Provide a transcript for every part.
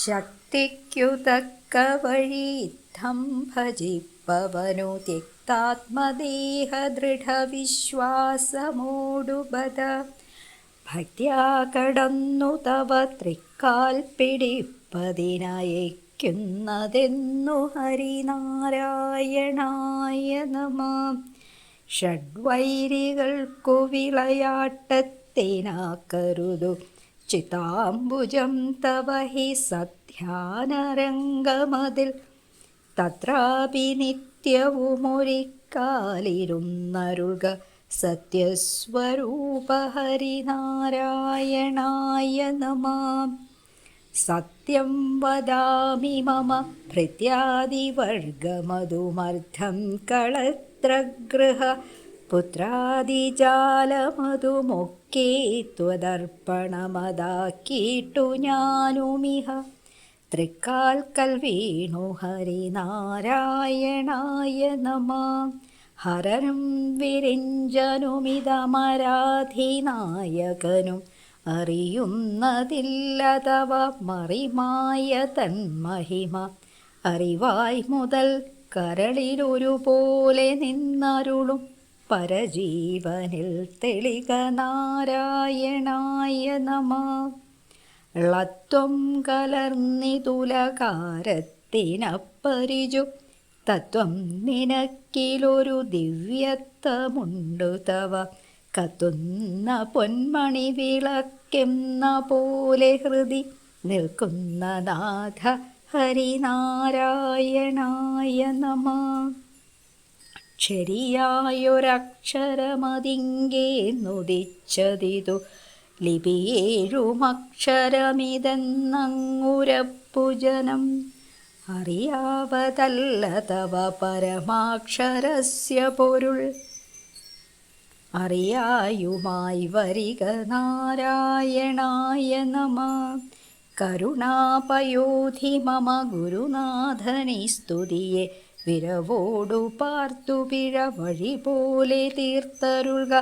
ശക്തിക്കു തക്ക വഴിയിത്തം ഭജിപ്പവനു ത്യക്താത്മദേഹ ദൃഢവിശ്വാസമോടുബത ഭക്ത്യാ കടന്നു തവ തൃക്കാൽ പിടിപ്പതിനയക്കുന്നതെന്നു ഹരിനാരായണായ നമഃ. ഷഡ്വൈരികൾക്കു വിളയാട്ടത്തിനാക്കരുതു ചിതാംബുജം തവ ഹി സധ്യാനരംഗമതിൽ തത്രാപി നിത്യവുമൊരിക്കാലിരുന്നരുൾക സത്യസ്വരൂപ ഹരിനാരായണായ നമഃ. സത്യം വദാമി മമ ഭൃത്യാദിവർഗമധുമർദ്ധം കളത്രഗൃഹ പുത്രാദിജാലമതുമൊക്കെ ത്വദർപ്പണമതാക്കിയിട്ടു ഞാനുമിഹ തൃക്കാൽക്കൽ വീണു ഹരിനാരായണായ നമഃ. ഹരനും വിരിഞ്ചനുമിതമരാധിനായകനും അറിയുന്നതില്ല തവ മറിമായ തന്മഹിമ അറിവായി മുതൽ കരളിലൊരുപോലെ നിന്നരുളും പരജീവനിൽ തെളിക നാരായണായ നമഃ. ളത്വം കലർന്നിതുലകാരത്തിനപ്പരിജു തത്വം നിനക്കിലൊരു ദിവ്യത്വമുണ്ടു തവ കത്തുന്ന പൊന്മണി വിളക്കെന്ന പോലെ ഹൃദി നിൽക്കുന്ന നാഥ ഹരിനാരായണായ നമഃ. അക്ഷരിയായൊരക്ഷരമതിങ്കേ നുദിച്ചതിതു ലിപിയേഴുമക്ഷരമിതെന്നങ്ങുരപ്പുജനം അറിയാവതല്ല തവ പരമാക്ഷരസ്യ പൊരുൾ അറിയായുമായി വരിക നാരായണായ നമഃ. കരുണാപയോധി മമ ഗുരുനാഥനി സ്തുതിയെ വിരവോടു പാർത്തു പിഴ വഴി പോലെ തീർത്തരുൾക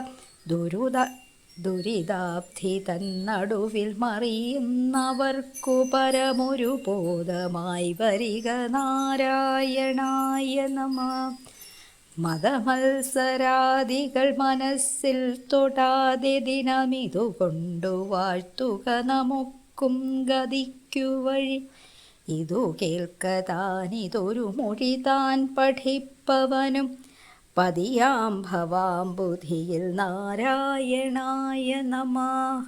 ദുരിതാബ്ധി തന്നടുവിൽ മറിയുന്നവർക്കു പരമൊരു ബോധമായി വരിക നാരായണായ നമഃ. മതമത്സരാദികൾ മനസ്സിൽ തൊടാതെ ദിനമിതുകൊണ്ടു വാഴ്ത്തുക നമുക്കും ഗതിക്കു വഴി ഇതു കേൾക്കതാനിതൊരു മൊഴി താൻ പഠിപ്പവനും പതിയാം ഭവാം ബുധിയിൽ നാരായണായ നമഃ.